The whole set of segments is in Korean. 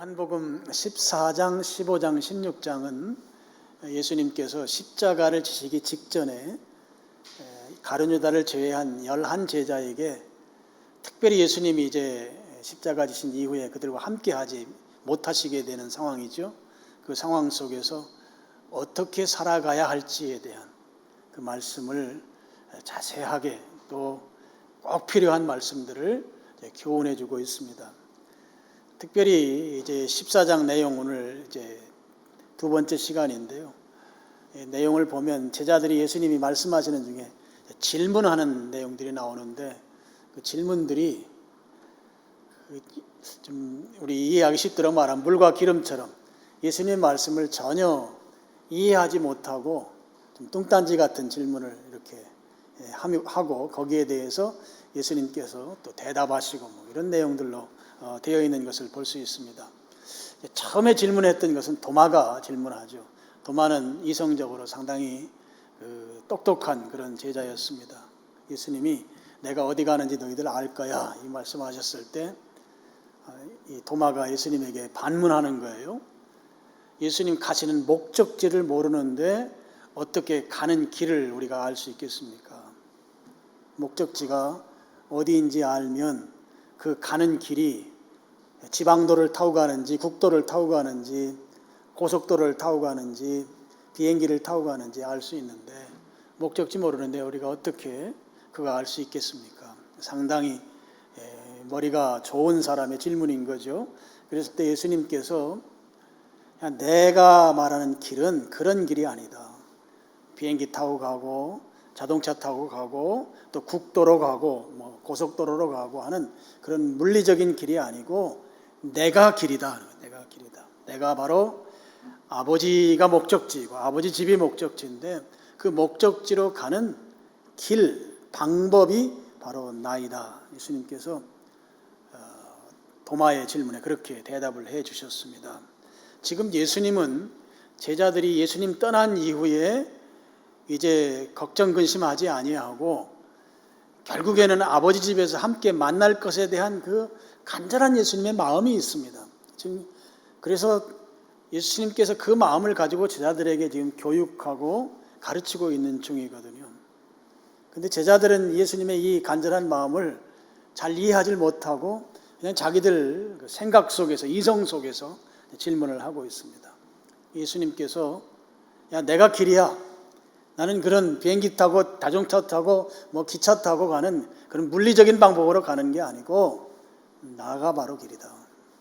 요한복음 14장, 15장, 16장은 예수님께서 십자가를 지시기 직전에 가룟유다를 제외한 11제자에게 특별히 예수님이 이제 십자가 지신 이후에 그들과 함께 하지 못하시게 되는 상황이죠. 그 상황 속에서 어떻게 살아가야 할지에 대한 그 말씀을 자세하게 또 꼭 필요한 말씀들을 교훈해 주고 있습니다. 특별히 이제 14장 내용 오늘 이제 두 번째 시간인데요. 내용을 보면 제자들이 예수님이 말씀하시는 중에 질문하는 내용들이 나오는데 그 질문들이 좀 우리 이해하기 쉽도록 말하면 물과 기름처럼 예수님의 말씀을 전혀 이해하지 못하고 좀 뚱딴지 같은 질문을 이렇게 하고 거기에 대해서 예수님께서 또 대답하시고 이런 내용들로 되어 있는 것을 볼 수 있습니다. 처음에 질문했던 것은 도마가 질문하죠. 도마는 이성적으로 상당히 똑똑한 그런 제자였습니다. 예수님이 내가 어디 가는지 너희들 알 거야 이 말씀하셨을 때 이 도마가 예수님에게 반문하는 거예요. 예수님 가시는 목적지를 모르는데 어떻게 가는 길을 우리가 알 수 있겠습니까? 목적지가 어디인지 알면 그 가는 길이 지방도를 타고 가는지 국도를 타고 가는지 고속도로를 타고 가는지 비행기를 타고 가는지 알 수 있는데 목적지 모르는데 우리가 어떻게 그거 알 수 있겠습니까? 상당히 머리가 좋은 사람의 질문인 거죠. 그랬을 때 예수님께서 내가 말하는 길은 그런 길이 아니다. 비행기 타고 가고 자동차 타고 가고 또 국도로 가고 고속도로로 가고 하는 그런 물리적인 길이 아니고 내가 길이다. 내가 길이다. 내가 바로 아버지가 목적지고 아버지 집이 목적지인데 그 목적지로 가는 길, 방법이 바로 나이다. 예수님께서 도마의 질문에 그렇게 대답을 해 주셨습니다. 지금 예수님은 제자들이 예수님 떠난 이후에 이제 걱정 근심하지 아니하고 결국에는 아버지 집에서 함께 만날 것에 대한 그 간절한 예수님의 마음이 있습니다. 지금 그래서 예수님께서 그 마음을 가지고 제자들에게 지금 교육하고 가르치고 있는 중이거든요. 근데 제자들은 예수님의 이 간절한 마음을 잘 이해하지 못하고 그냥 자기들 생각 속에서 이성 속에서 질문을 하고 있습니다. 예수님께서 야 내가 길이야. 나는 그런 비행기 타고 자동차 타고 기차 타고 가는 그런 물리적인 방법으로 가는 게 아니고 나가 바로 길이다.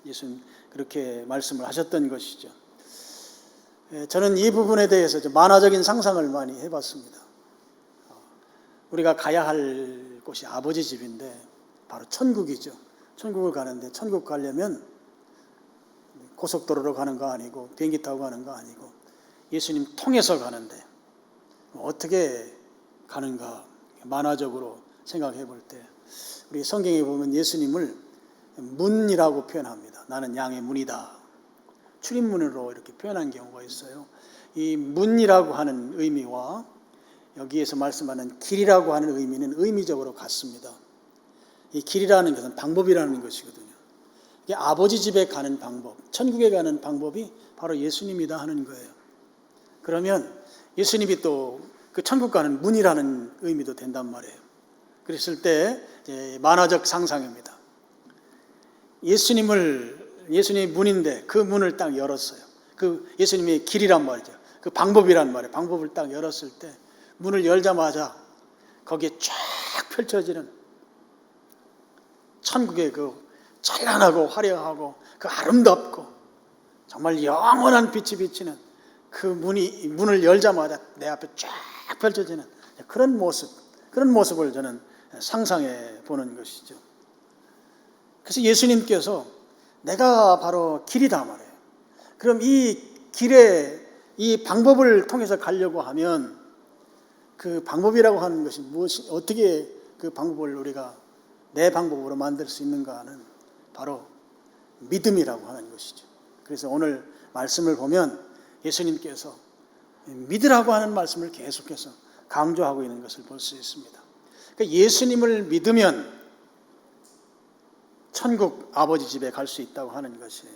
예수님 그렇게 말씀을 하셨던 것이죠. 저는 이 부분에 대해서 좀 만화적인 상상을 많이 해봤습니다. 우리가 가야 할 곳이 아버지 집인데 바로 천국이죠. 천국을 가는데 천국 가려면 고속도로로 가는 거 아니고 비행기 타고 가는 거 아니고 예수님 통해서 가는데 어떻게 가는가 만화적으로 생각해 볼 때 우리 성경에 보면 예수님을 문이라고 표현합니다. 나는 양의 문이다. 출입문으로 이렇게 표현한 경우가 있어요. 이 문이라고 하는 의미와 여기에서 말씀하는 길이라고 하는 의미는 의미적으로 같습니다. 이 길이라는 것은 방법이라는 것이거든요. 이게 아버지 집에 가는 방법, 천국에 가는 방법이 바로 예수님이다 하는 거예요. 그러면 예수님이 또 그 천국 가는 문이라는 의미도 된단 말이에요. 그랬을 때 만화적 상상입니다. 예수님이 문인데 그 문을 딱 열었어요. 그 예수님의 길이란 말이죠. 그 방법이란 말이에요. 방법을 딱 열었을 때 문을 열자마자 거기에 쫙 펼쳐지는 천국의 그 찬란하고 화려하고 그 아름답고 정말 영원한 빛이 비치는 그 문을 열자마자 내 앞에 쫙 펼쳐지는 그런 모습을 저는 상상해 보는 것이죠. 그래서 예수님께서 내가 바로 길이다 말이에요. 그럼 이 길에 이 방법을 통해서 가려고 하면 그 방법이라고 하는 것이 무엇이 어떻게 그 방법을 우리가 내 방법으로 만들 수 있는가 하는 바로 믿음이라고 하는 것이죠. 그래서 오늘 말씀을 보면 예수님께서 믿으라고 하는 말씀을 계속해서 강조하고 있는 것을 볼 수 있습니다. 그러니까 예수님을 믿으면 천국 아버지 집에 갈 수 있다고 하는 것이에요.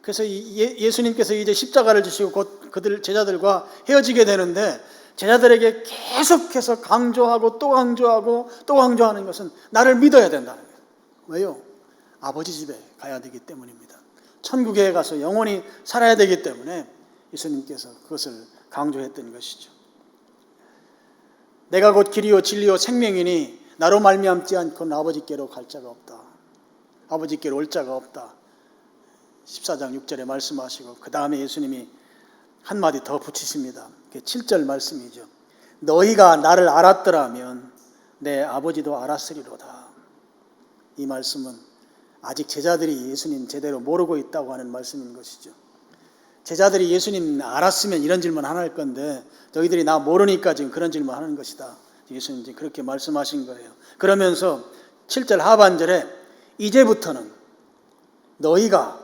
그래서 예수님께서 이제 십자가를 지시고 곧 그들 제자들과 헤어지게 되는데 제자들에게 계속해서 강조하고 또 강조하고 또 강조하는 것은 나를 믿어야 된다는 거예요. 왜요? 아버지 집에 가야 되기 때문입니다. 천국에 가서 영원히 살아야 되기 때문에 예수님께서 그것을 강조했던 것이죠. 내가 곧 길이요 진리요 생명이니 나로 말미암지 않고는 아버지께로 갈 자가 없다. 아버지께로 올 자가 없다. 14장 6절에 말씀하시고 그 다음에 예수님이 한마디 더 붙이십니다. 7절 말씀이죠. 너희가 나를 알았더라면 내 아버지도 알았으리로다. 이 말씀은 아직 제자들이 예수님 제대로 모르고 있다고 하는 말씀인 것이죠. 제자들이 예수님 알았으면 이런 질문 안 할 건데 너희들이 나 모르니까 지금 그런 질문 하는 것이다. 예수님 지금 그렇게 말씀하신 거예요. 그러면서 7절 하반절에 이제부터는 너희가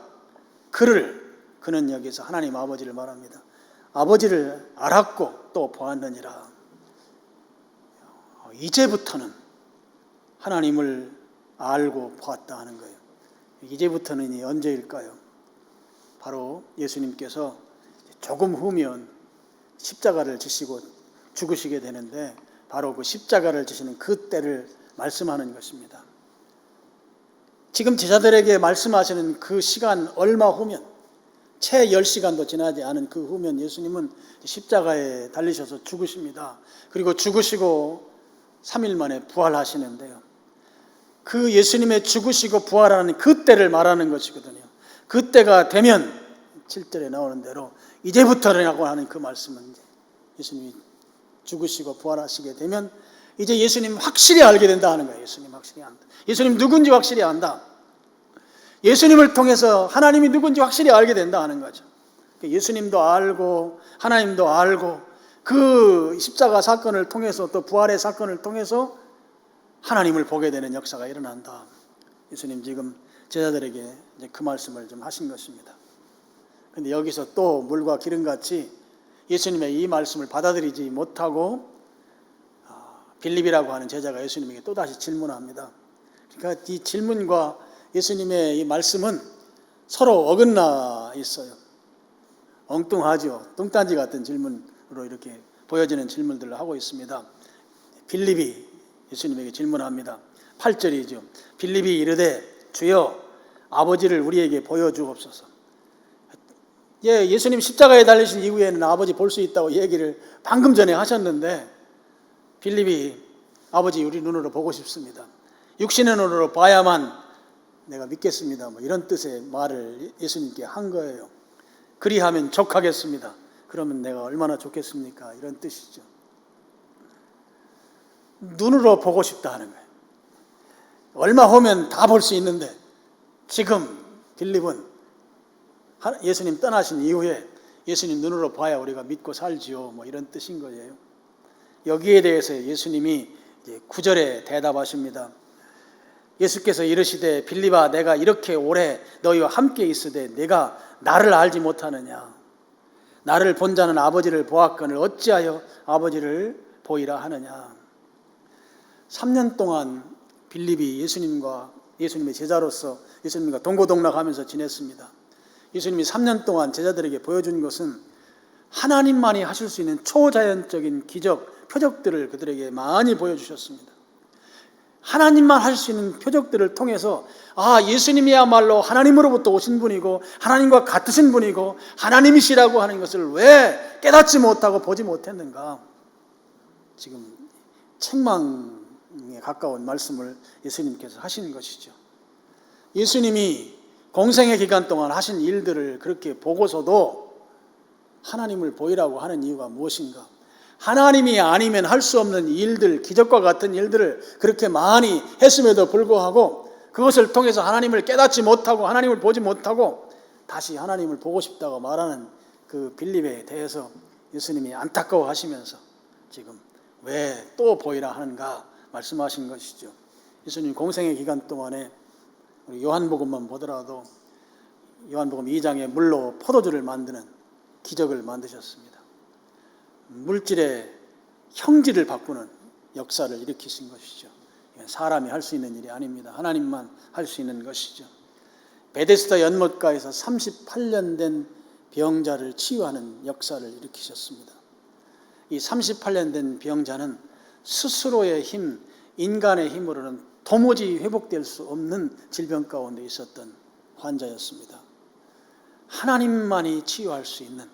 그는 여기서 하나님 아버지를 말합니다. 아버지를 알았고 또 보았느니라. 이제부터는 하나님을 알고 보았다 하는 거예요. 이제부터는 언제일까요? 바로 예수님께서 조금 후면 십자가를 지시고 죽으시게 되는데 바로 그 십자가를 지시는 그 때를 말씀하는 것입니다. 지금 제자들에게 말씀하시는 그 시간 얼마 후면 채 10시간도 지나지 않은 그 후면 예수님은 십자가에 달리셔서 죽으십니다. 그리고 죽으시고 3일 만에 부활하시는데요. 그 예수님의 죽으시고 부활하는 그 때를 말하는 것이거든요. 그 때가 되면 7절에 나오는 대로 이제부터라고 하는 그 말씀은 예수님이 죽으시고 부활하시게 되면 이제 예수님 확실히 알게 된다 하는 거예요. 예수님 확실히 안다. 예수님 누군지 확실히 안다. 예수님을 통해서 하나님이 누군지 확실히 알게 된다 하는 거죠. 예수님도 알고 하나님도 알고 그 십자가 사건을 통해서 또 부활의 사건을 통해서 하나님을 보게 되는 역사가 일어난다. 예수님 지금 제자들에게 이제 그 말씀을 좀 하신 것입니다. 그런데 여기서 또 물과 기름같이 예수님의 이 말씀을 받아들이지 못하고 빌립이라고 하는 제자가 예수님에게 또다시 질문합니다. 그러니까 이 질문과 예수님의 이 말씀은 서로 어긋나 있어요. 엉뚱하죠. 뚱딴지 같은 질문으로 이렇게 보여지는 질문들을 하고 있습니다. 빌립이 예수님에게 질문합니다. 8절이죠. 빌립이 이르되 주여 아버지를 우리에게 보여주옵소서. 예수님 십자가에 달리신 이후에는 아버지 볼 수 있다고 얘기를 방금 전에 하셨는데 빌립이 아버지 우리 눈으로 보고 싶습니다. 육신의 눈으로 봐야만 내가 믿겠습니다. 뭐 이런 뜻의 말을 예수님께 한 거예요. 그리하면 족하겠습니다. 그러면 내가 얼마나 좋겠습니까? 이런 뜻이죠. 눈으로 보고 싶다 하는 거예요. 얼마 후면 다 볼 수 있는데 지금 빌립은 예수님 떠나신 이후에 예수님 눈으로 봐야 우리가 믿고 살지요. 뭐 이런 뜻인 거예요. 여기에 대해서 예수님이 9절에 대답하십니다. 예수께서 이르시되 빌립아 내가 이렇게 오래 너희와 함께 있으되 내가 나를 알지 못하느냐. 나를 본 자는 아버지를 보았거늘 어찌하여 아버지를 보이라 하느냐. 3년 동안 빌립이 예수님의 제자로서 예수님과 동고동락하면서 지냈습니다. 예수님이 3년 동안 제자들에게 보여준 것은 하나님만이 하실 수 있는 초자연적인 기적, 표적들을 그들에게 많이 보여주셨습니다. 하나님만 할 수 있는 표적들을 통해서 예수님이야말로 하나님으로부터 오신 분이고 하나님과 같으신 분이고 하나님이시라고 하는 것을 왜 깨닫지 못하고 보지 못했는가. 지금 책망에 가까운 말씀을 예수님께서 하시는 것이죠. 예수님이 공생의 기간 동안 하신 일들을 그렇게 보고서도 하나님을 보이라고 하는 이유가 무엇인가? 하나님이 아니면 할 수 없는 일들, 기적과 같은 일들을 그렇게 많이 했음에도 불구하고 그것을 통해서 하나님을 깨닫지 못하고 하나님을 보지 못하고 다시 하나님을 보고 싶다고 말하는 그 빌립에 대해서 예수님이 안타까워하시면서 지금 왜 또 보이라 하는가 말씀하신 것이죠. 예수님 공생의 기간 동안에 우리 요한복음만 보더라도 요한복음 2장에 물로 포도주를 만드는 기적을 만드셨습니다. 물질의 형질을 바꾸는 역사를 일으키신 것이죠. 사람이 할 수 있는 일이 아닙니다. 하나님만 할 수 있는 것이죠. 베데스다 연못가에서 38년 된 병자를 치유하는 역사를 일으키셨습니다. 이 38년 된 병자는 스스로의 힘, 인간의 힘으로는 도무지 회복될 수 없는 질병 가운데 있었던 환자였습니다. 하나님만이 치유할 수 있는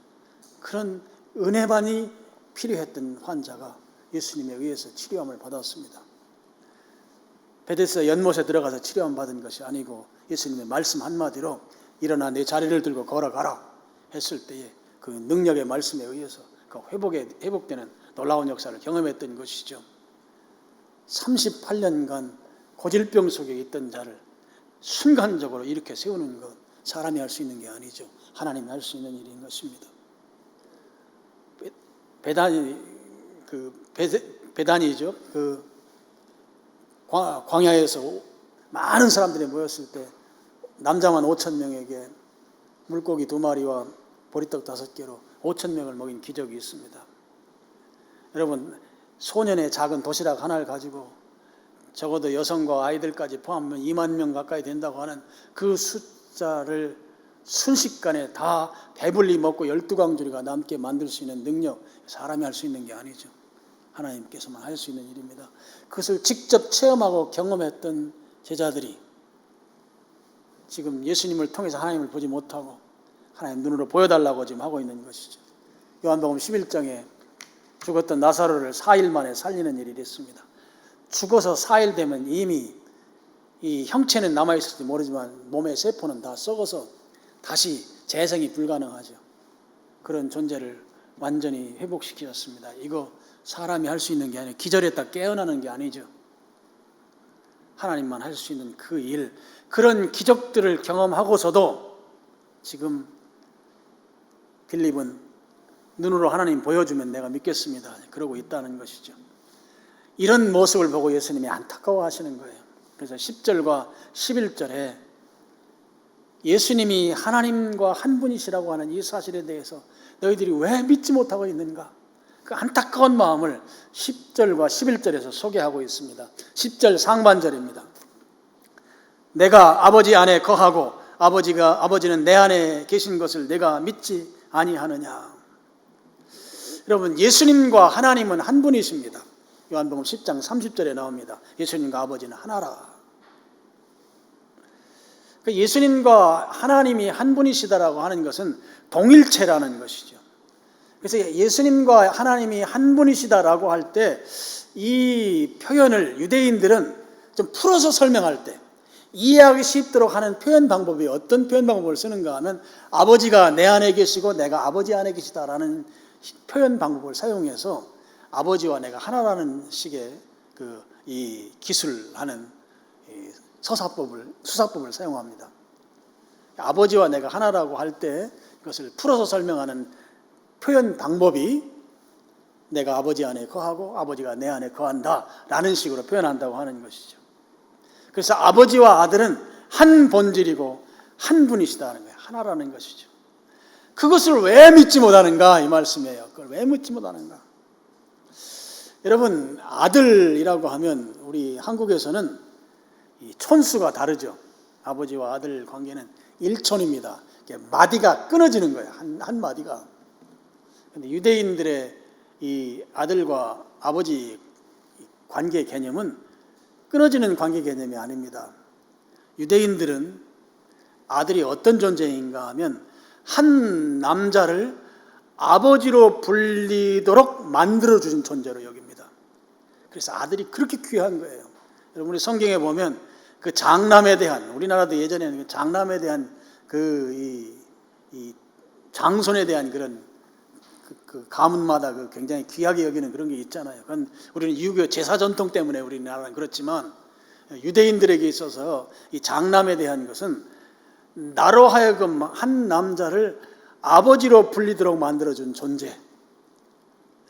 그런 은혜만이 필요했던 환자가 예수님에 의해서 치료함을 받았습니다. 베데스다 연못에 들어가서 치료함 받은 것이 아니고 예수님의 말씀 한마디로 일어나 내 자리를 들고 걸어가라 했을 때에 그 능력의 말씀에 의해서 그 회복되는 놀라운 역사를 경험했던 것이죠. 38년간 고질병 속에 있던 자를 순간적으로 이렇게 세우는 것, 사람이 할 수 있는 게 아니죠. 하나님이 할 수 있는 일인 것입니다. 베다니죠. 광야에서 많은 사람들이 모였을 때 남자만 5,000명에게 물고기 2마리와 보리떡 5개로 5,000명을 먹인 기적이 있습니다. 여러분, 소년의 작은 도시락 하나를 가지고 적어도 여성과 아이들까지 포함하면 2만 명 가까이 된다고 하는 그 숫자를 순식간에 다 배불리 먹고 12광주리가 남게 만들 수 있는 능력, 사람이 할 수 있는 게 아니죠. 하나님께서만 할 수 있는 일입니다. 그것을 직접 체험하고 경험했던 제자들이 지금 예수님을 통해서 하나님을 보지 못하고 하나님 눈으로 보여달라고 지금 하고 있는 것이죠. 요한복음 11장에 죽었던 나사로를 4일 만에 살리는 일이 있습니다. 죽어서 4일 되면 이미 이 형체는 남아있을지 모르지만 몸의 세포는 다 썩어서 다시 재생이 불가능하죠. 그런 존재를 완전히 회복시키셨습니다. 이거 사람이 할 수 있는 게 아니에요. 기절했다 깨어나는 게 아니죠. 하나님만 할 수 있는 그 일, 그런 기적들을 경험하고서도 지금 빌립은 눈으로 하나님 보여주면 내가 믿겠습니다. 그러고 있다는 것이죠. 이런 모습을 보고 예수님이 안타까워하시는 거예요. 그래서 10절과 11절에 예수님이 하나님과 한 분이시라고 하는 이 사실에 대해서 너희들이 왜 믿지 못하고 있는가? 그 안타까운 마음을 10절과 11절에서 소개하고 있습니다. 10절 상반절입니다. 내가 아버지 안에 거하고 아버지는 내 안에 계신 것을 내가 믿지 아니하느냐. 여러분, 예수님과 하나님은 한 분이십니다. 요한복음 10장 30절에 나옵니다. 예수님과 아버지는 하나라. 예수님과 하나님이 한 분이시다라고 하는 것은 동일체라는 것이죠. 그래서 예수님과 하나님이 한 분이시다라고 할 때 이 표현을 유대인들은 좀 풀어서 설명할 때 이해하기 쉽도록 하는 표현 방법이 어떤 표현 방법을 쓰는가 하면 아버지가 내 안에 계시고 내가 아버지 안에 계시다라는 표현 방법을 사용해서 아버지와 내가 하나라는 식의 이 기술하는 수사법을 사용합니다. 아버지와 내가 하나라고 할 때 이것을 풀어서 설명하는 표현 방법이 내가 아버지 안에 거하고 아버지가 내 안에 거한다 라는 식으로 표현한다고 하는 것이죠. 그래서 아버지와 아들은 한 본질이고 한 분이시다는 거예요. 하나라는 것이죠. 그것을 왜 믿지 못하는가 이 말씀이에요. 그걸 왜 믿지 못하는가? 여러분, 아들이라고 하면 우리 한국에서는 이 촌수가 다르죠. 아버지와 아들 관계는 일촌입니다. 마디가 끊어지는 거예요. 한 마디가. 근데 유대인들의 이 아들과 아버지 관계 개념은 끊어지는 관계 개념이 아닙니다. 유대인들은 아들이 어떤 존재인가 하면 한 남자를 아버지로 불리도록 만들어주신 존재로 여깁니다. 그래서 아들이 그렇게 귀한 거예요. 여러분, 우리 성경에 보면 그 장남에 대한, 우리나라도 예전에는 장남에 대한 이 장손에 대한 그런 그 가문마다 굉장히 귀하게 여기는 그런 게 있잖아요. 그건 우리는 유교 제사 전통 때문에 우리나라는 그렇지만 유대인들에게 있어서 이 장남에 대한 것은 나로 하여금 한 남자를 아버지로 불리도록 만들어준 존재라고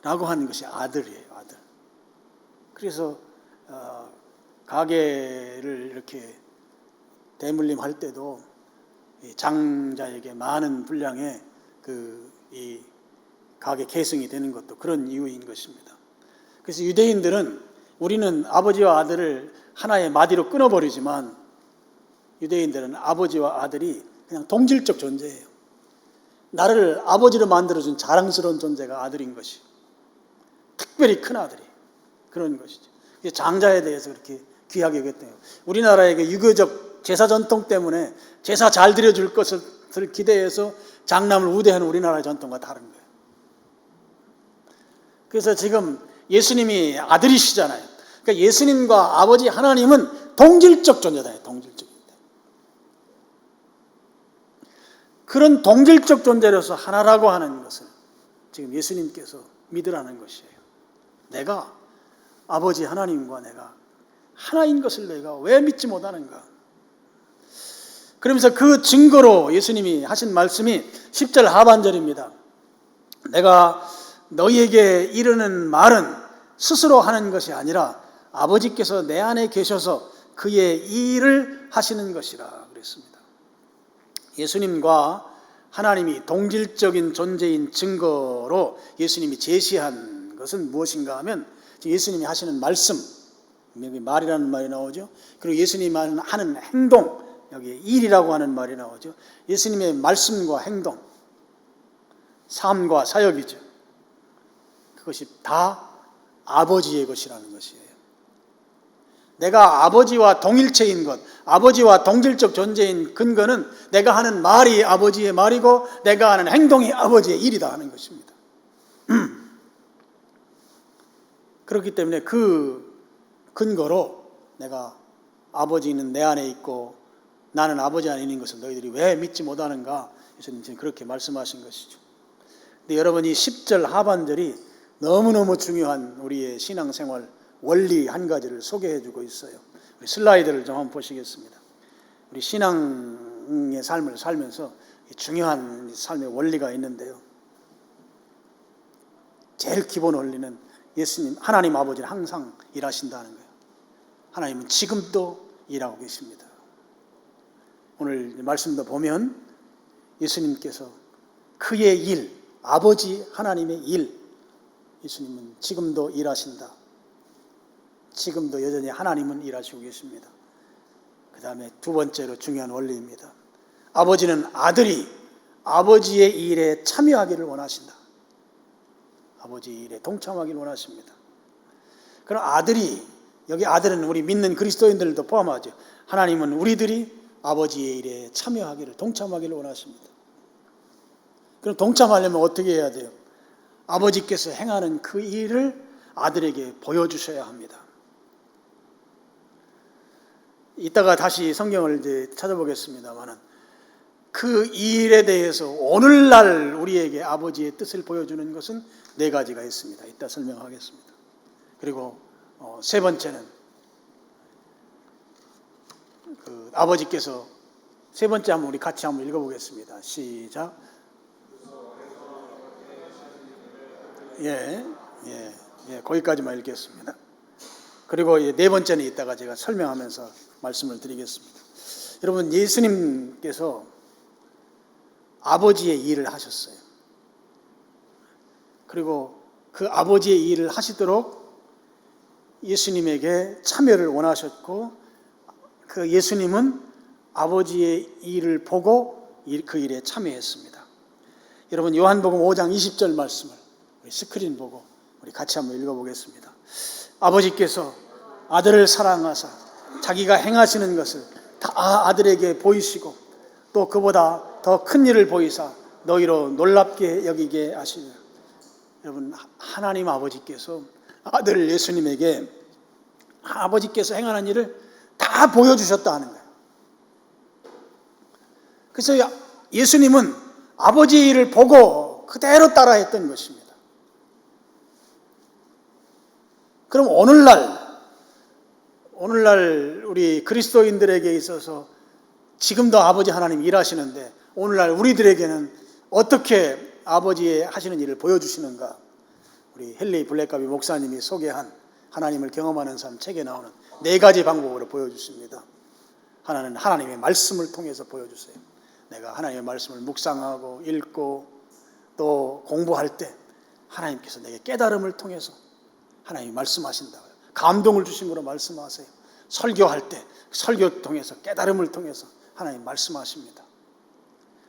하는 것이 아들이에요. 아들. 그래서 가게를 이렇게 대물림할 때도 장자에게 많은 분량의 이 가게 계승이 되는 것도 그런 이유인 것입니다. 그래서 유대인들은 우리는 아버지와 아들을 하나의 마디로 끊어버리지만 유대인들은 아버지와 아들이 그냥 동질적 존재예요. 나를 아버지로 만들어준 자랑스러운 존재가 아들인 것이, 특별히 큰 아들이 그런 것이죠. 장자에 대해서 그렇게 귀하게 여겼대요. 우리나라에게 유교적 제사 전통 때문에 제사 잘 드려줄 것을 기대해서 장남을 우대하는 우리나라의 전통과 다른 거예요. 그래서 지금 예수님이 아들이시잖아요. 그러니까 예수님과 아버지 하나님은 동질적 존재다. 동질적 존재. 그런 동질적 존재로서 하나라고 하는 것을 지금 예수님께서 믿으라는 것이에요. 내가 아버지 하나님과 내가 하나인 것을 내가 왜 믿지 못하는가? 그러면서 그 증거로 예수님이 하신 말씀이 10절 하반절입니다. 내가 너희에게 이르는 말은 스스로 하는 것이 아니라 아버지께서 내 안에 계셔서 그의 일을 하시는 것이라 그랬습니다. 예수님과 하나님이 동질적인 존재인 증거로 예수님이 제시한 것은 무엇인가 하면 예수님이 하시는 말씀, 여기 말이라는 말이 나오죠. 그리고 예수님이 하는 행동, 여기 일이라고 하는 말이 나오죠. 예수님의 말씀과 행동, 삶과 사역이죠. 그것이 다 아버지의 것이라는 것이에요. 내가 아버지와 동일체인 것, 아버지와 동질적 존재인 근거는 내가 하는 말이 아버지의 말이고 내가 하는 행동이 아버지의 일이다 하는 것입니다. 그렇기 때문에 그 근거로 내가 아버지는 내 안에 있고 나는 아버지 안에 있는 것을 너희들이 왜 믿지 못하는가? 예수님 지금 그렇게 말씀하신 것이죠. 근데 여러분 이 10절 하반절이 너무너무 중요한 우리의 신앙생활 원리 한 가지를 소개해 주고 있어요. 우리 슬라이드를 좀 한번 보시겠습니다. 우리 신앙의 삶을 살면서 중요한 삶의 원리가 있는데요. 제일 기본 원리는 예수님, 하나님 아버지는 항상 일하신다는 거예요. 하나님은 지금도 일하고 계십니다. 오늘 말씀도 보면 예수님께서 그의 일, 아버지 하나님의 일, 예수님은 지금도 일하신다. 지금도 여전히 하나님은 일하시고 계십니다. 그 다음에 두 번째로 중요한 원리입니다. 아버지는 아들이 아버지의 일에 참여하기를 원하신다. 아버지의 일에 동참하기를 원하십니다. 그럼 아들이, 여기 아들은 우리 믿는 그리스도인들도 포함하죠. 하나님은 우리들이 아버지의 일에 참여하기를, 동참하기를 원하십니다. 그럼 동참하려면 어떻게 해야 돼요? 아버지께서 행하는 그 일을 아들에게 보여주셔야 합니다. 이따가 다시 성경을 이제 찾아보겠습니다만은 그 일에 대해서 오늘날 우리에게 아버지의 뜻을 보여주는 것은 네 가지가 있습니다. 이따 설명하겠습니다. 그리고 세 번째는 그 아버지께서 세 번째 한번 우리 같이 한번 읽어보겠습니다. 시작. 거기까지만 읽겠습니다. 그리고 네 번째는 이따가 제가 설명하면서 말씀을 드리겠습니다. 여러분, 예수님께서 아버지의 일을 하셨어요. 그리고 그 아버지의 일을 하시도록 예수님에게 참여를 원하셨고, 그 예수님은 아버지의 일을 보고 그 일에 참여했습니다. 여러분, 요한복음 5장 20절 말씀을 우리 스크린 보고 우리 같이 한번 읽어보겠습니다. 아버지께서 아들을 사랑하사 자기가 행하시는 것을 다 아들에게 보이시고 또 그보다 더 큰 일을 보이사 너희로 놀랍게 여기게 하시니. 여러분, 하나님 아버지께서 아들 예수님에게 아버지께서 행하는 일을 다 보여주셨다는 거예요. 그래서 예수님은 아버지의 일을 보고 그대로 따라했던 것입니다. 그럼 오늘날 우리 그리스도인들에게 있어서 지금도 아버지 하나님 일하시는데 오늘날 우리들에게는 어떻게 아버지의 하시는 일을 보여주시는가? 우리 헨리 블랙가비 목사님이 소개한 하나님을 경험하는 삶 책에 나오는 네 가지 방법으로 보여주십니다. 하나는 하나님의 말씀을 통해서 보여주세요. 내가 하나님의 말씀을 묵상하고 읽고 또 공부할 때 하나님께서 내게 깨달음을 통해서 하나님이 말씀하신다. 감동을 주심으로 말씀하세요. 설교할 때 설교 통해서 깨달음을 통해서 하나님 말씀하십니다.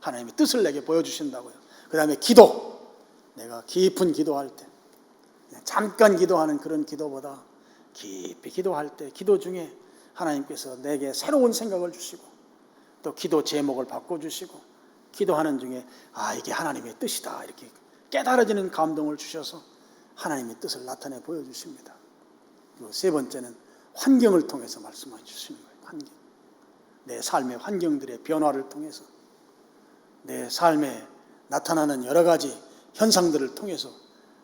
하나님의 뜻을 내게 보여주신다고요. 그 다음에 기도, 내가 깊은 기도할 때, 잠깐 기도하는 그런 기도보다 깊이 기도할 때, 기도 중에 하나님께서 내게 새로운 생각을 주시고 또 기도 제목을 바꿔주시고 기도하는 중에 이게 하나님의 뜻이다 이렇게 깨달아지는 감동을 주셔서 하나님의 뜻을 나타내 보여주십니다. 그리고 세 번째는 환경을 통해서 말씀해 주시는 거예요. 환경. 내 삶의 환경들의 변화를 통해서 내 삶에 나타나는 여러 가지 현상들을 통해서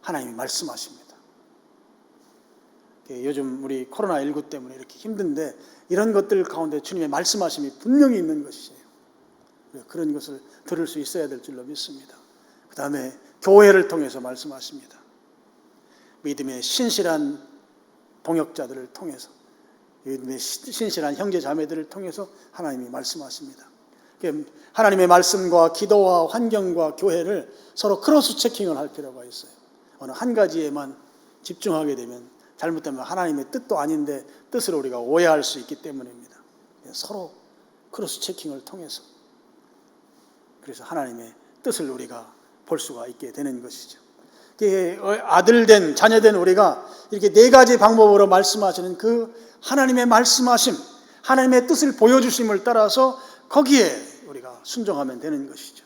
하나님이 말씀하십니다. 요즘 우리 코로나19 때문에 이렇게 힘든데 이런 것들 가운데 주님의 말씀하심이 분명히 있는 것이에요. 그런 것을 들을 수 있어야 될 줄로 믿습니다. 그 다음에 교회를 통해서 말씀하십니다. 믿음의 신실한 동역자들을 통해서, 믿음의 신실한 형제 자매들을 통해서 하나님이 말씀하십니다. 하나님의 말씀과 기도와 환경과 교회를 서로 크로스 체킹을 할 필요가 있어요. 어느 한 가지에만 집중하게 되면 잘못되면 하나님의 뜻도 아닌데 뜻을 우리가 오해할 수 있기 때문입니다. 서로 크로스 체킹을 통해서 그래서 하나님의 뜻을 우리가 볼 수가 있게 되는 것이죠. 아들된 자녀된 우리가 이렇게 네 가지 방법으로 말씀하시는 그 하나님의 말씀하심, 하나님의 뜻을 보여주심을 따라서 거기에 우리가 순종하면 되는 것이죠.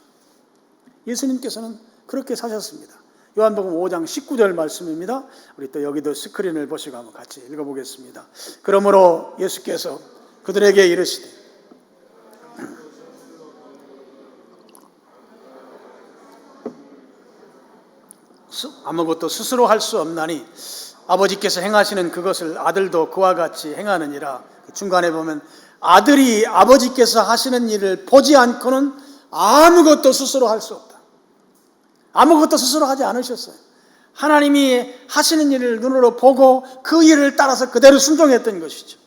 예수님께서는 그렇게 사셨습니다. 요한복음 5장 19절 말씀입니다. 우리 또 여기도 스크린을 보시고 한번 같이 읽어보겠습니다. 그러므로 예수께서 그들에게 이르시되 아무것도 스스로 할 수 없나니 아버지께서 행하시는 그것을 아들도 그와 같이 행하느니라. 중간에 보면 아들이 아버지께서 하시는 일을 보지 않고는 아무것도 스스로 할 수 없다. 아무것도 스스로 하지 않으셨어요. 하나님이 하시는 일을 눈으로 보고 그 일을 따라서 그대로 순종했던 것이죠.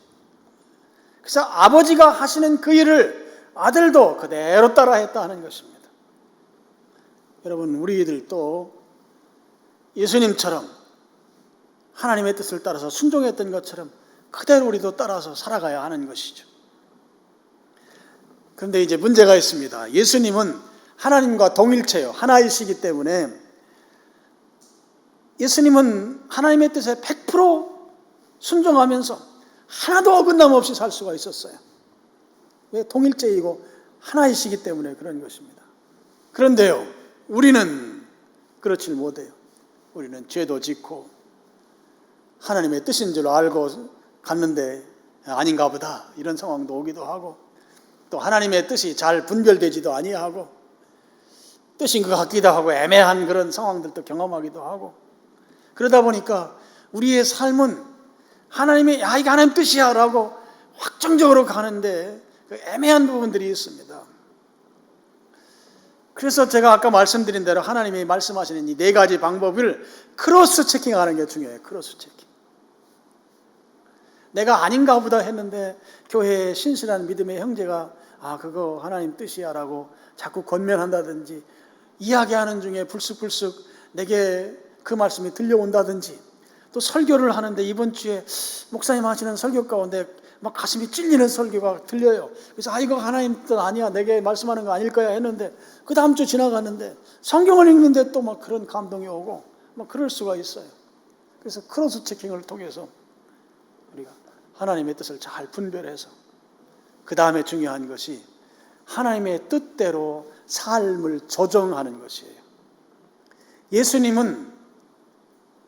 그래서 아버지가 하시는 그 일을 아들도 그대로 따라했다 하는 것입니다. 여러분, 우리들도 예수님처럼 하나님의 뜻을 따라서 순종했던 것처럼 그대로 우리도 따라서 살아가야 하는 것이죠. 그런데 이제 문제가 있습니다. 예수님은 하나님과 동일체요, 하나이시기 때문에 예수님은 하나님의 뜻에 100% 순종하면서 하나도 어긋남 없이 살 수가 있었어요. 왜? 동일체이고 하나이시기 때문에 그런 것입니다. 그런데요, 우리는 그렇지 못해요. 우리는 죄도 짓고 하나님의 뜻인 줄 알고 갔는데 아닌가 보다 이런 상황도 오기도 하고, 또 하나님의 뜻이 잘 분별되지도 아니하고 뜻인 것 같기도 하고 애매한 그런 상황들도 경험하기도 하고, 그러다 보니까 우리의 삶은 하나님의 이게 하나님 뜻이야 라고 확정적으로 가는데 그 애매한 부분들이 있습니다. 그래서 제가 아까 말씀드린 대로 하나님이 말씀하시는 이 네 가지 방법을 크로스 체킹하는 게 중요해요. 크로스 체킹. 내가 아닌가 보다 했는데 교회의 신실한 믿음의 형제가 그거 하나님 뜻이야 라고 자꾸 권면한다든지 이야기하는 중에 불쑥불쑥 내게 그 말씀이 들려온다든지, 또 설교를 하는데 이번 주에 목사님 하시는 설교 가운데 막 가슴이 찔리는 설교가 들려요. 그래서 이거 하나님 뜻 아니야, 내게 말씀하는 거 아닐 거야 했는데 그 다음 주 지나갔는데 성경을 읽는데 또 막 그런 감동이 오고 막 그럴 수가 있어요. 그래서 크로스 체킹을 통해서 우리가 하나님의 뜻을 잘 분별해서 그 다음에 중요한 것이 하나님의 뜻대로 삶을 조정하는 것이에요. 예수님은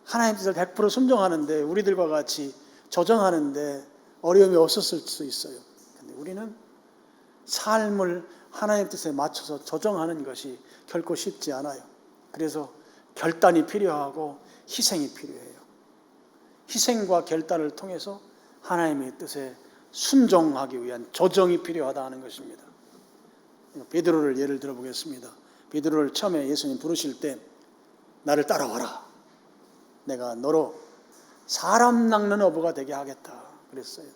하나님의 뜻을 100% 순종하는데 우리들과 같이 조정하는데 어려움이 없었을 수 있어요. 근데 우리는 삶을 하나님의 뜻에 맞춰서 조정하는 것이 결코 쉽지 않아요. 그래서 결단이 필요하고 희생이 필요해요. 희생과 결단을 통해서 하나님의 뜻에 순종하기 위한 조정이 필요하다는 것입니다. 베드로를 예를 들어 보겠습니다. 베드로를 처음에 예수님 부르실 때 나를 따라와라, 내가 너로 사람 낚는 어부가 되게 하겠다 그랬어요.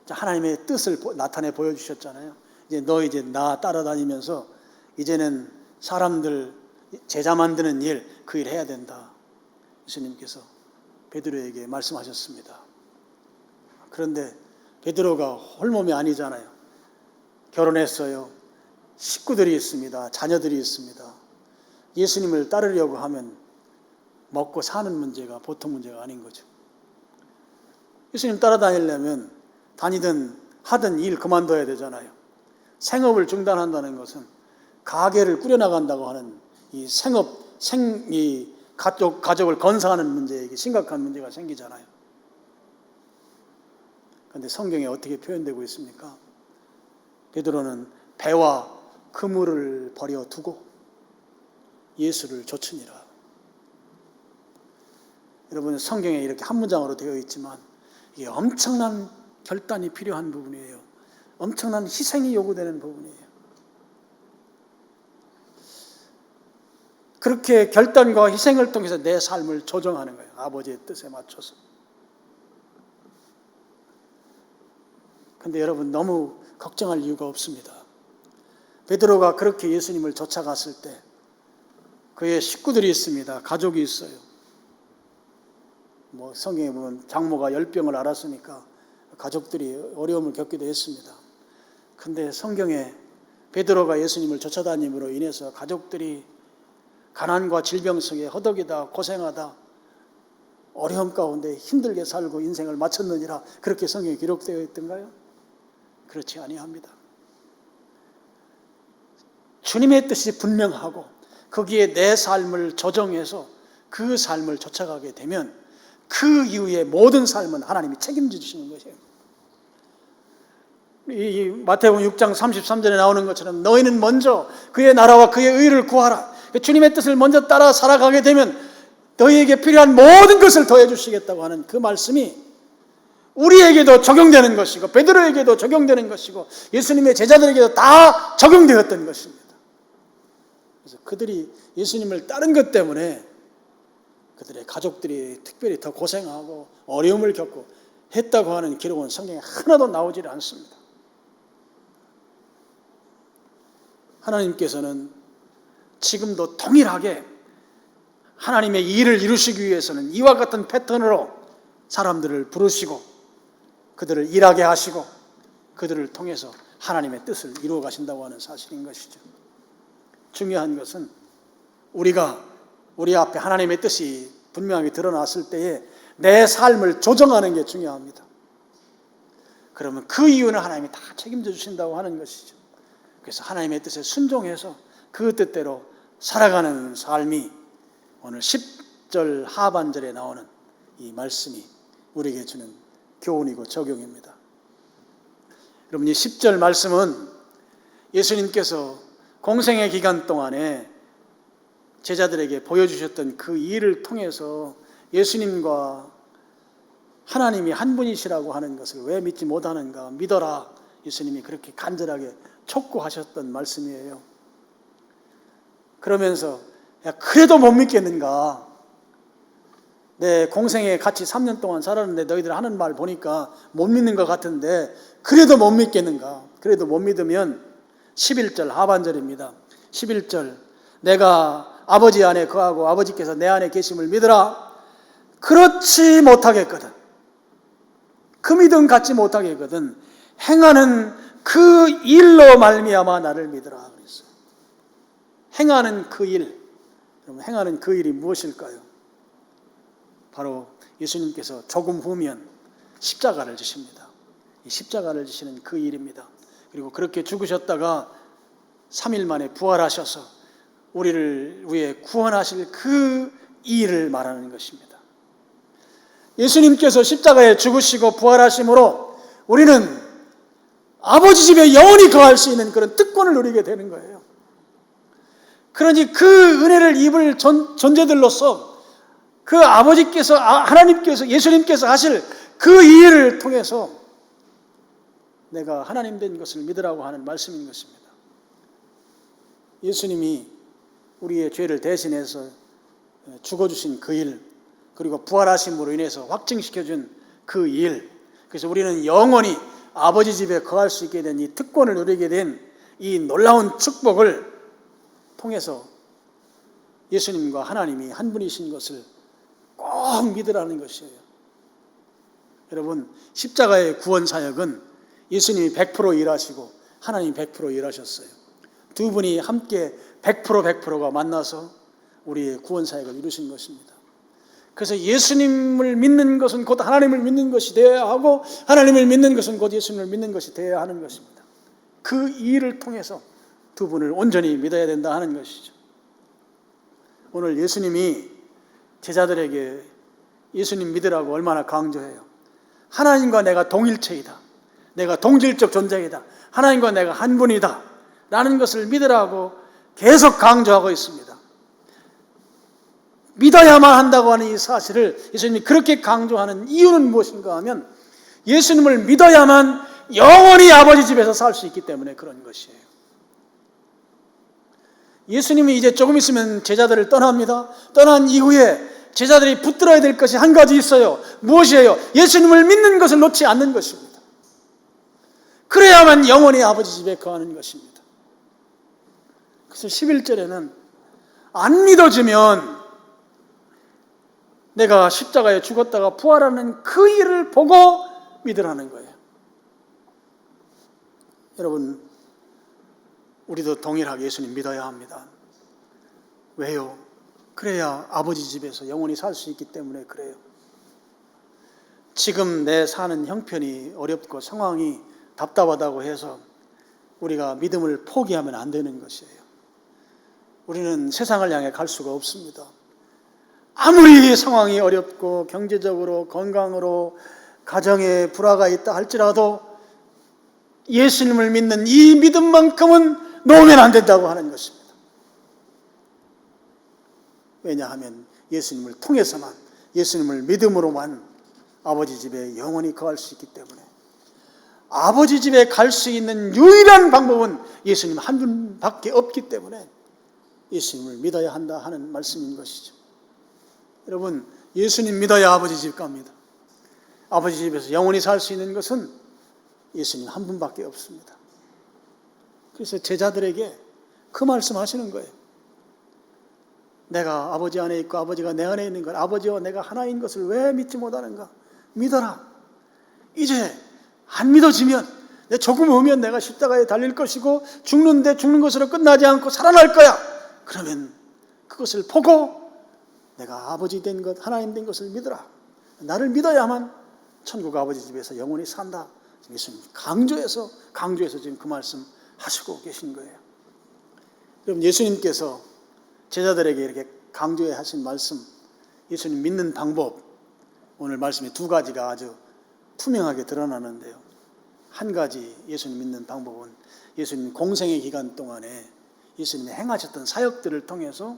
하나님의 뜻을 나타내 보여주셨잖아요. 이제 나 따라다니면서 이제는 사람들 제자 만드는 일, 그 일 해야 된다. 예수님께서 베드로에게 말씀하셨습니다. 그런데 베드로가 홀몸이 아니잖아요. 결혼했어요. 식구들이 있습니다. 자녀들이 있습니다. 예수님을 따르려고 하면 먹고 사는 문제가 보통 문제가 아닌 거죠. 예수님 따라다니려면 다니든 하든 일 그만둬야 되잖아요. 생업을 중단한다는 것은 가게를 꾸려나간다고 하는 이 이 가족을 건사하는 문제에 심각한 문제가 생기잖아요. 그런데 성경에 어떻게 표현되고 있습니까? 베드로는 배와 그물을 버려 두고 예수를 좇으니라. 여러분, 성경에 이렇게 한 문장으로 되어 있지만 이게 엄청난 결단이 필요한 부분이에요. 엄청난 희생이 요구되는 부분이에요. 그렇게 결단과 희생을 통해서 내 삶을 조정하는 거예요. 아버지의 뜻에 맞춰서. 그런데 여러분, 너무 걱정할 이유가 없습니다. 베드로가 그렇게 예수님을 쫓아갔을 때 그의 식구들이 있습니다. 가족이 있어요. 성경에 보면 장모가 열병을 앓았으니까 가족들이 어려움을 겪기도 했습니다. 그런데 성경에 베드로가 예수님을 쫓아다님으로 인해서 가족들이 가난과 질병 속에 허덕이다 고생하다 어려움 가운데 힘들게 살고 인생을 마쳤느니라 그렇게 성경에 기록되어 있던가요? 그렇지 아니합니다. 주님의 뜻이 분명하고 거기에 내 삶을 조정해서 그 삶을 쫓아가게 되면 그 이후의 모든 삶은 하나님이 책임져 주시는 것이에요. 이 마태복음 6장 33절에 나오는 것처럼 너희는 먼저 그의 나라와 그의 의를 구하라. 주님의 뜻을 먼저 따라 살아가게 되면 너희에게 필요한 모든 것을 더해 주시겠다고 하는 그 말씀이 우리에게도 적용되는 것이고 베드로에게도 적용되는 것이고 예수님의 제자들에게도 다 적용되었던 것입니다. 그래서 그들이 예수님을 따른 것 때문에 그들의 가족들이 특별히 더 고생하고 어려움을 겪고 했다고 하는 기록은 성경에 하나도 나오질 않습니다. 하나님께서는 지금도 동일하게 하나님의 일을 이루시기 위해서는 이와 같은 패턴으로 사람들을 부르시고 그들을 일하게 하시고 그들을 통해서 하나님의 뜻을 이루어 가신다고 하는 사실인 것이죠. 중요한 것은 우리가 우리 앞에 하나님의 뜻이 분명하게 드러났을 때에 내 삶을 조정하는 게 중요합니다. 그러면 그 이유는 하나님이 다 책임져 주신다고 하는 것이죠. 그래서 하나님의 뜻에 순종해서 그 뜻대로 살아가는 삶이 오늘 10절 하반절에 나오는 이 말씀이 우리에게 주는 교훈이고 적용입니다. 여러분, 이 10절 말씀은 예수님께서 공생의 기간 동안에 제자들에게 보여주셨던 그 일을 통해서 예수님과 하나님이 한 분이시라고 하는 것을 왜 믿지 못하는가, 믿어라. 예수님이 그렇게 간절하게 촉구하셨던 말씀이에요. 그러면서 야, 그래도 못 믿겠는가? 내 공생에 같이 3년 동안 살았는데 너희들 하는 말 보니까 못 믿는 것 같은데 그래도 못 믿겠는가? 그래도 못 믿으면 11절 하반절입니다. 11절 내가 아버지 안에 거하고 아버지께서 내 안에 계심을 믿으라. 그렇지 못하겠거든. 그 믿음 갖지 못하겠거든. 행하는 그 일로 말미암아 나를 믿으라 그랬어요. 행하는 그 일. 그럼 행하는 그 일이 무엇일까요? 바로 예수님께서 조금 후면 십자가를 지십니다. 이 십자가를 지시는 그 일입니다. 그리고 그렇게 죽으셨다가 3일 만에 부활하셔서 우리를 위해 구원하실 그 일을 말하는 것입니다. 예수님께서 십자가에 죽으시고 부활하심으로 우리는 아버지 집에 영원히 거할 수 있는 그런 특권을 누리게 되는 거예요. 그러니 그 은혜를 입을 존재들로서 그 아버지께서, 하나님께서, 예수님께서 하실 그 일을 통해서 내가 하나님 된 것을 믿으라고 하는 말씀인 것입니다. 예수님이 우리의 죄를 대신해서 죽어주신 그 일, 그리고 부활하심으로 인해서 확증시켜준 그 일, 그래서 우리는 영원히 아버지 집에 거할 수 있게 된 이 특권을 누리게 된 이 놀라운 축복을 통해서 예수님과 하나님이 한 분이신 것을 꼭 믿으라는 것이에요. 여러분, 십자가의 구원 사역은 예수님이 100% 일하시고 하나님이 100% 일하셨어요. 두 분이 함께 100%가 만나서 우리의 구원 사역을 이루신 것입니다. 그래서 예수님을 믿는 것은 곧 하나님을 믿는 것이 되어야 하고, 하나님을 믿는 것은 곧 예수님을 믿는 것이 되어야 하는 것입니다. 그 일을 통해서 두 분을 온전히 믿어야 된다 하는 것이죠. 오늘 예수님이 제자들에게 예수님 믿으라고 얼마나 강조해요. 하나님과 내가 동일체이다. 내가 동질적 존재이다. 하나님과 내가 한 분이다. 라는 것을 믿으라고 계속 강조하고 있습니다. 믿어야만 한다고 하는 이 사실을 예수님이 그렇게 강조하는 이유는 무엇인가 하면, 예수님을 믿어야만 영원히 아버지 집에서 살 수 있기 때문에 그런 것이에요. 예수님이 이제 조금 있으면 제자들을 떠납니다. 떠난 이후에 제자들이 붙들어야 될 것이 한 가지 있어요. 무엇이에요? 예수님을 믿는 것을 놓지 않는 것입니다. 그래야만 영원히 아버지 집에 거하는 것입니다. 그래서 11절에는 안 믿어지면 내가 십자가에 죽었다가 부활하는 그 일을 보고 믿으라는 거예요. 여러분, 우리도 동일하게 예수님 믿어야 합니다. 왜요? 그래야 아버지 집에서 영원히 살 수 있기 때문에 그래요. 지금 내 사는 형편이 어렵고 상황이 답답하다고 해서 우리가 믿음을 포기하면 안 되는 것이에요. 우리는 세상을 향해 갈 수가 없습니다. 아무리 상황이 어렵고 경제적으로, 건강으로, 가정에 불화가 있다 할지라도 예수님을 믿는 이 믿음만큼은 놓으면 안 된다고 하는 것입니다. 왜냐하면 예수님을 통해서만, 예수님을 믿음으로만 아버지 집에 영원히 거할 수 있기 때문에, 아버지 집에 갈 수 있는 유일한 방법은 예수님 한 분밖에 없기 때문에 예수님을 믿어야 한다 하는 말씀인 것이죠. 여러분, 예수님 믿어야 아버지 집 갑니다. 아버지 집에서 영원히 살 수 있는 것은 예수님 한 분밖에 없습니다. 그래서 제자들에게 그 말씀하시는 거예요. 내가 아버지 안에 있고 아버지가 내 안에 있는 걸, 아버지와 내가 하나인 것을 왜 믿지 못하는가? 믿어라. 이제 안 믿어지면, 내 조금 오면 내가 십자가에 달릴 것이고 죽는데 죽는 것으로 끝나지 않고 살아날 거야. 그러면 그것을 보고 내가 아버지 된 것, 하나님 된 것을 믿어라. 나를 믿어야만 천국 아버지 집에서 영원히 산다. 예수님 강조해서 지금 그 말씀 하시고 계신 거예요. 여러분, 예수님께서 제자들에게 이렇게 강조해 하신 말씀, 예수님 믿는 방법, 오늘 말씀에 두 가지가 아주 투명하게 드러나는데요. 한 가지 예수님 믿는 방법은 예수님 공생의 기간 동안에 예수님이 행하셨던 사역들을 통해서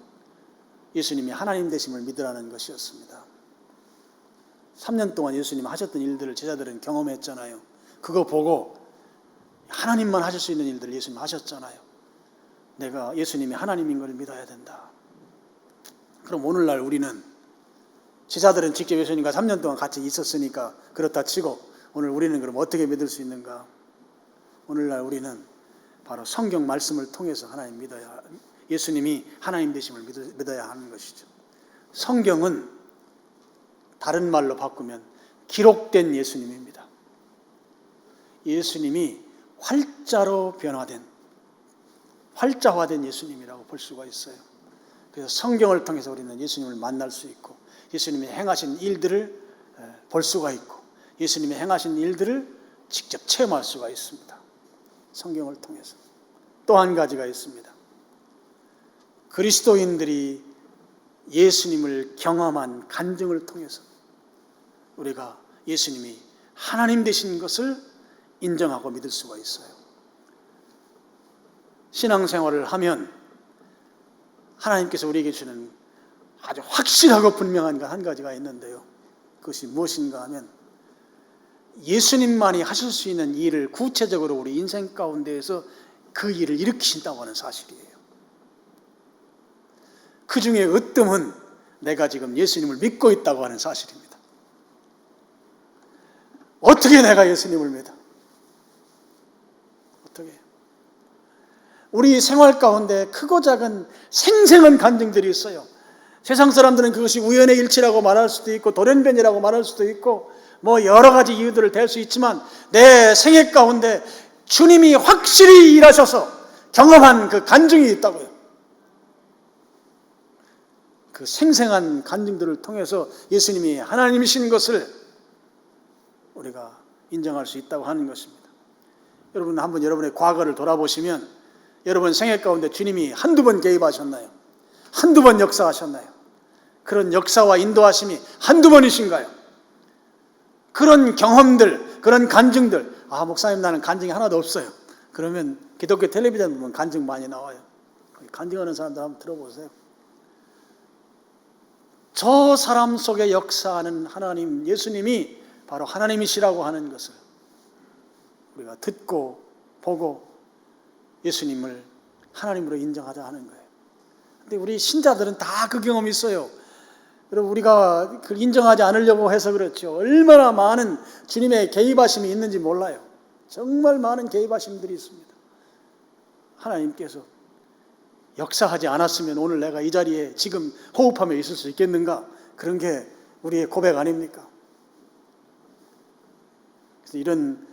예수님이 하나님 되심을 믿으라는 것이었습니다. 3년 동안 예수님 하셨던 일들을 제자들은 경험했잖아요. 그거 보고 하나님만 하실 수 있는 일들을 예수님 하셨잖아요. 내가 예수님이 하나님인 걸 믿어야 된다. 그럼 오늘날 우리는, 제자들은 직접 예수님과 3년 동안 같이 있었으니까 그렇다 치고, 오늘 우리는 그럼 어떻게 믿을 수 있는가? 오늘날 우리는 바로 성경 말씀을 통해서 하나님 믿어야, 예수님이 하나님 되심을 믿어야 하는 것이죠. 성경은 다른 말로 바꾸면 기록된 예수님입니다. 예수님이 활자화된 예수님이라고 볼 수가 있어요. 그래서 성경을 통해서 우리는 예수님을 만날 수 있고, 예수님이 행하신 일들을 볼 수가 있고, 예수님이 행하신 일들을 직접 체험할 수가 있습니다. 성경을 통해서. 또 한 가지가 있습니다. 그리스도인들이 예수님을 경험한 간증을 통해서 우리가 예수님이 하나님 되신 것을 인정하고 믿을 수가 있어요. 신앙생활을 하면 하나님께서 우리에게 주는 아주 확실하고 분명한 한 가지가 있는데요. 그것이 무엇인가 하면, 예수님만이 하실 수 있는 일을 구체적으로 우리 인생 가운데에서 그 일을 일으키신다고 하는 사실이에요. 그 중에 으뜸은 내가 지금 예수님을 믿고 있다고 하는 사실입니다. 어떻게 내가 예수님을 믿어? 어떻게? 우리 생활 가운데 크고 작은 생생한 간증들이 있어요. 세상 사람들은 그것이 우연의 일치라고 말할 수도 있고 돌연변이라고 말할 수도 있고 뭐 여러 가지 이유들을 댈 수 있지만 내 생애 가운데 주님이 확실히 일하셔서 경험한 그 간증이 있다고요. 그 생생한 간증들을 통해서 예수님이 하나님이신 것을 우리가 인정할 수 있다고 하는 것입니다. 여러분 한번 여러분의 과거를 돌아보시면 여러분 생애 가운데 주님이 한두 번 개입하셨나요? 한두 번 역사하셨나요? 그런 역사와 인도하심이 한두 번이신가요? 그런 경험들, 그런 간증들, 목사님 나는 간증이 하나도 없어요. 그러면 기독교 텔레비전 보면 간증 많이 나와요. 간증하는 사람들 한번 들어보세요. 저 사람 속에 역사하는 하나님, 예수님이 바로 하나님이시라고 하는 것을 우리가 듣고 보고 예수님을 하나님으로 인정하자 하는 거예요. 근데 우리 신자들은 다 그 경험이 있어요. 여러분 우리가 그걸 인정하지 않으려고 해서 그렇죠. 얼마나 많은 주님의 개입하심이 있는지 몰라요. 정말 많은 개입하심들이 있습니다. 하나님께서 역사하지 않았으면 오늘 내가 이 자리에 지금 호흡하며 있을 수 있겠는가? 그런 게 우리의 고백 아닙니까? 그래서 이런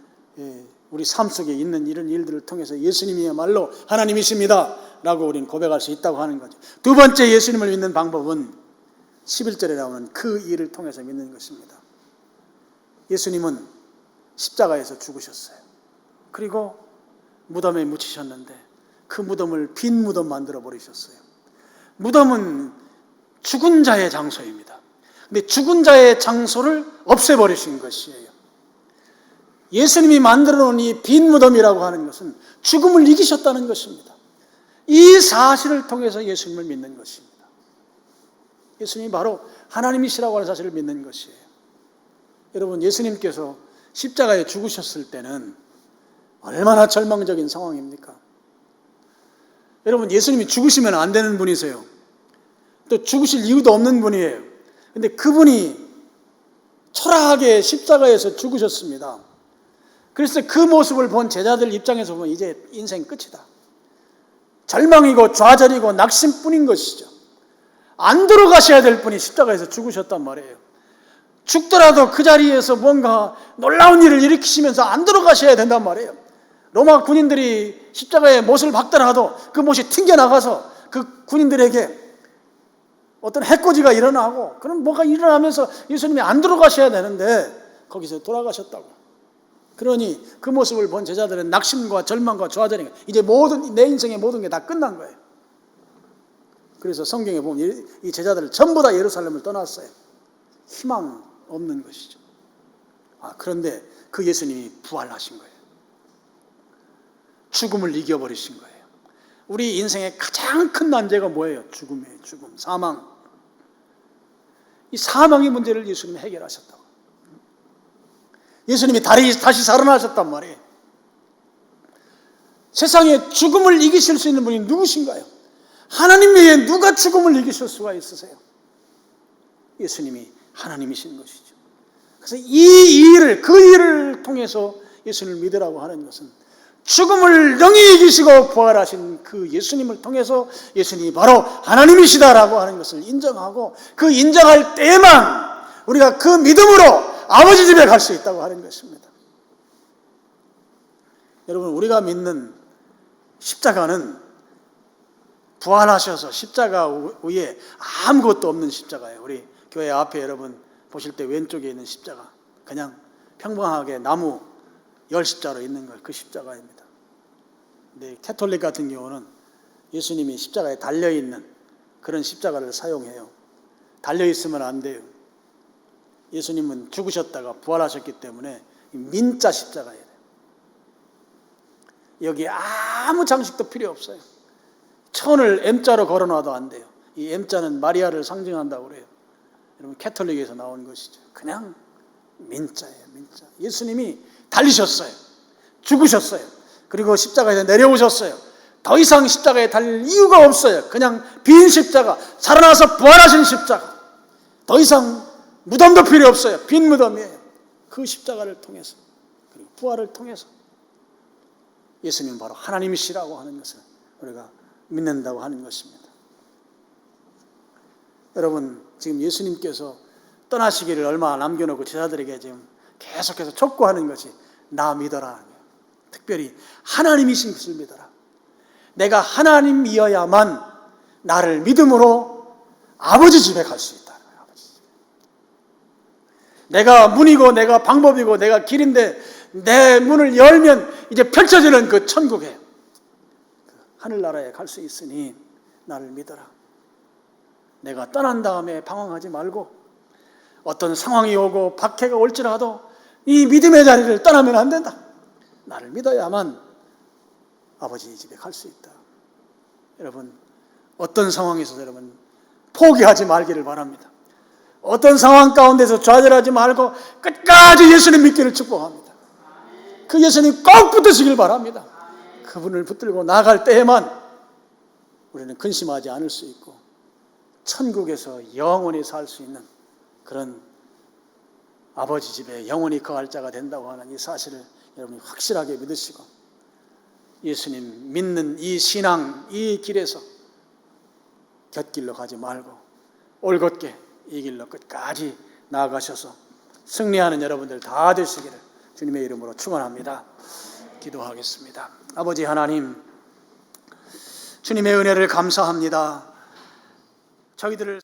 우리 삶 속에 있는 이런 일들을 통해서 예수님이야말로 하나님이십니다 라고 우리는 고백할 수 있다고 하는 거죠. 두 번째 예수님을 믿는 방법은 11절에 나오는 그 일을 통해서 믿는 것입니다. 예수님은 십자가에서 죽으셨어요. 그리고 무덤에 묻히셨는데 그 무덤을 빈 무덤 만들어 버리셨어요. 무덤은 죽은 자의 장소입니다. 근데 죽은 자의 장소를 없애버리신 것이에요. 예수님이 만들어 놓은 이 빈 무덤이라고 하는 것은 죽음을 이기셨다는 것입니다. 이 사실을 통해서 예수님을 믿는 것입니다. 예수님이 바로 하나님이시라고 하는 사실을 믿는 것이에요. 여러분 예수님께서 십자가에 죽으셨을 때는 얼마나 절망적인 상황입니까? 여러분 예수님이 죽으시면 안 되는 분이세요. 또 죽으실 이유도 없는 분이에요. 근데 그분이 초라하게 십자가에서 죽으셨습니다. 그래서 그 모습을 본 제자들 입장에서 보면 이제 인생 끝이다. 절망이고 좌절이고 낙심뿐인 것이죠. 안 들어가셔야 될 분이 십자가에서 죽으셨단 말이에요. 죽더라도 그 자리에서 뭔가 놀라운 일을 일으키시면서 안 들어가셔야 된단 말이에요. 로마 군인들이 십자가에 못을 박더라도 그 못이 튕겨나가서 그 군인들에게 어떤 해코지가 일어나고 그럼 뭐가 일어나면서 예수님이 안 들어가셔야 되는데 거기서 돌아가셨다고. 그러니 그 모습을 본 제자들은 낙심과 절망과 좌절이 이제 내 인생의 모든 게 다 끝난 거예요. 그래서 성경에 보면 이 제자들을 전부 다 예루살렘을 떠났어요. 희망 없는 것이죠. 그런데 그 예수님이 부활하신 거예요. 죽음을 이겨버리신 거예요. 우리 인생의 가장 큰 난제가 뭐예요? 죽음이에요. 죽음, 사망. 이 사망의 문제를 예수님이 해결하셨다고. 예수님이 다시 살아나셨단 말이에요. 세상에 죽음을 이기실 수 있는 분이 누구신가요? 하나님 외에 누가 죽음을 이기실 수가 있으세요? 예수님이 하나님이신 것이죠. 그래서 그 일을 통해서 예수님을 믿으라고 하는 것은 죽음을 영이 이기시고 부활하신 그 예수님을 통해서 예수님이 바로 하나님이시다라고 하는 것을 인정하고 그 인정할 때에만 우리가 그 믿음으로 아버지 집에 갈 수 있다고 하는 것입니다. 여러분 우리가 믿는 십자가는 부활하셔서 십자가 위에 아무것도 없는 십자가예요. 우리 교회 앞에 여러분 보실 때 왼쪽에 있는 십자가 그냥 평범하게 나무 열십자로 있는 걸 그 십자가입니다. 근데 캐톨릭 같은 경우는 예수님이 십자가에 달려있는 그런 십자가를 사용해요. 달려있으면 안 돼요. 예수님은 죽으셨다가 부활하셨기 때문에 민자 십자가예요. 여기 아무 장식도 필요 없어요. 천을 M자로 걸어놔도 안 돼요. 이 M자는 마리아를 상징한다고 그래요. 여러분 캐톨릭에서 나온 것이죠. 그냥 민자예요. 민자. 예수님이 달리셨어요. 죽으셨어요. 그리고 십자가에서 내려오셨어요. 더 이상 십자가에 달릴 이유가 없어요. 그냥 빈 십자가, 살아나서 부활하신 십자가. 더 이상 무덤도 필요 없어요. 빈 무덤이에요. 그 십자가를 통해서 그리고 부활을 통해서 예수님은 바로 하나님이시라고 하는 것을 우리가 믿는다고 하는 것입니다. 여러분, 지금 예수님께서 떠나시기를 얼마 남겨놓고 제자들에게 지금 계속해서 촉구하는 것이 나 믿어라. 특별히 하나님이신 것을 믿어라. 내가 하나님이어야만 나를 믿음으로 아버지 집에 갈 수 있다. 내가 문이고 내가 방법이고 내가 길인데 내 문을 열면 이제 펼쳐지는 그 천국에, 하늘나라에 갈 수 있으니 나를 믿어라. 내가 떠난 다음에 방황하지 말고 어떤 상황이 오고 박해가 올지라도 이 믿음의 자리를 떠나면 안 된다. 나를 믿어야만 아버지 집에 갈 수 있다. 여러분, 어떤 상황에서도 여러분 포기하지 말기를 바랍니다. 어떤 상황 가운데서 좌절하지 말고 끝까지 예수님 믿기를 축복합니다. 그 예수님 꼭 붙드시길 바랍니다. 그분을 붙들고 나갈 때에만 우리는 근심하지 않을 수 있고 천국에서 영원히 살 수 있는 그런 아버지 집에 영원히 거할 자가 된다고 하는 이 사실을 여러분이 확실하게 믿으시고 예수님 믿는 이 신앙, 이 길에서 곁길로 가지 말고 올곧게 이 길로 끝까지 나아가셔서 승리하는 여러분들 다 되시기를 주님의 이름으로 축원합니다. 기도하겠습니다. 아버지 하나님, 주님의 은혜를 감사합니다. 저희들을